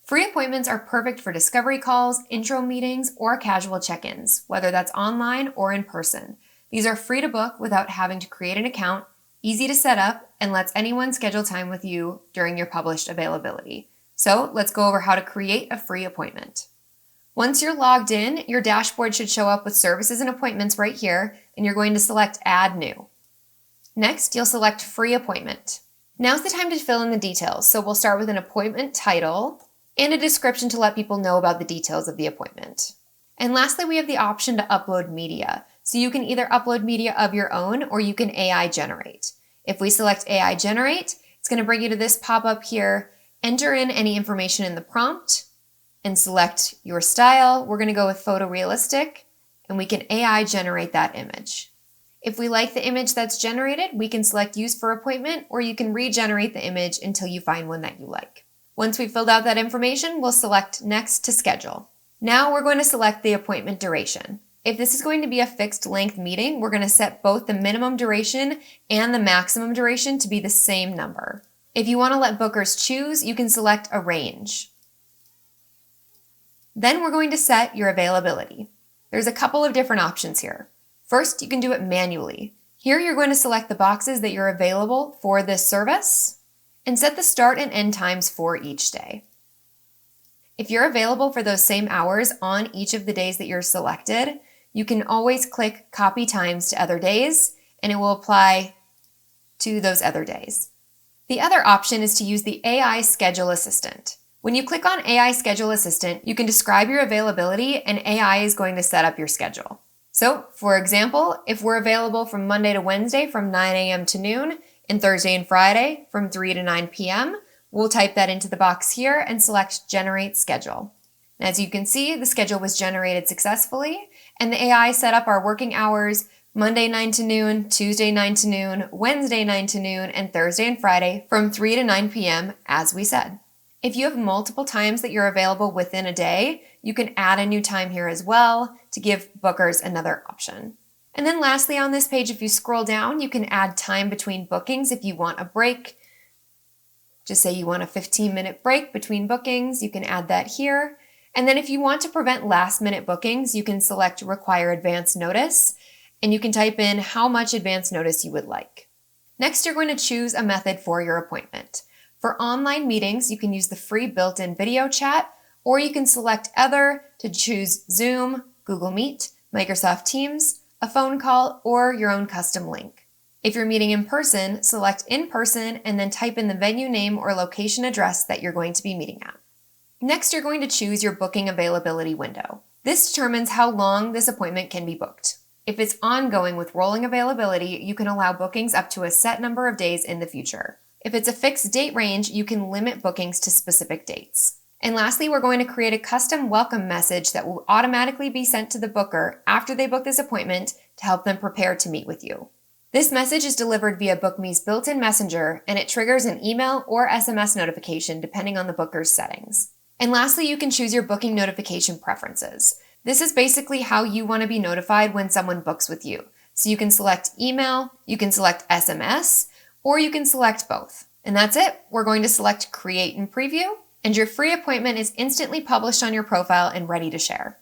Free appointments are perfect for discovery calls, intro meetings, or casual check-ins, whether that's online or in person. These are free to book without having to create an account, easy to set up, and lets anyone schedule time with you during your published availability. So let's go over how to create a free appointment. Once you're logged in, your dashboard should show up with services and appointments right here, and you're going to select Add New. Next, you'll select Free Appointment. Now's the time to fill in the details, so we'll start with an appointment title and a description to let people know about the details of the appointment. And lastly, we have the option to upload media. So you can either upload media of your own or you can AI generate. If we select AI generate, it's going to bring you to this pop-up here. Enter in any information in the prompt and select your style. We're going to go with photorealistic, and we can AI generate that image. If we like the image that's generated, we can select use for appointment, or you can regenerate the image until you find one that you like. Once we've filled out that information, we'll select Next to schedule. Now we're going to select the appointment duration. If this is going to be a fixed length meeting, we're going to set both the minimum duration and the maximum duration to be the same number. If you want to let bookers choose, you can select a range. Then we're going to set your availability. There's a couple of different options here. First, you can do it manually. Here you're going to select the boxes that you're available for this service and set the start and end times for each day. If you're available for those same hours on each of the days that you're selected, you can always click Copy Times to other days, and it will apply to those other days. The other option is to use the AI Schedule Assistant. When you click on AI Schedule Assistant, you can describe your availability, and AI is going to set up your schedule. So, for example, if we're available from Monday to Wednesday from 9 a.m. to noon, and Thursday and Friday from 3 to 9 p.m., we'll type that into the box here and select Generate Schedule. As you can see, the schedule was generated successfully, and the AI set up our working hours Monday 9 to noon, Tuesday 9 to noon, Wednesday 9 to noon, and Thursday and Friday from 3 to 9 p.m. as we said. If you have multiple times that you're available within a day, you can add a new time here as well to give bookers another option. And then lastly on this page, if you scroll down, you can add time between bookings if you want a break. Just say you want a 15-minute break between bookings, you can add that here. And then if you want to prevent last-minute bookings, you can select Require Advance Notice, and you can type in how much advance notice you would like. Next, you're going to choose a method for your appointment. For online meetings, you can use the free built-in video chat, or you can select Other to choose Zoom, Google Meet, Microsoft Teams, a phone call, or your own custom link. If you're meeting in person, select In Person and then type in the venue name or location address that you're going to be meeting at. Next, you're going to choose your booking availability window. This determines how long this appointment can be booked. If it's ongoing with rolling availability, you can allow bookings up to a set number of days in the future. If it's a fixed date range, you can limit bookings to specific dates. And lastly, we're going to create a custom welcome message that will automatically be sent to the booker after they book this appointment to help them prepare to meet with you. This message is delivered via Bookme's built-in messenger, and it triggers an email or SMS notification depending on the booker's settings. And lastly, you can choose your booking notification preferences. This is basically how you want to be notified when someone books with you. So you can select email, you can select SMS, or you can select both. And that's it. We're going to select Create and Preview, and your free appointment is instantly published on your profile and ready to share.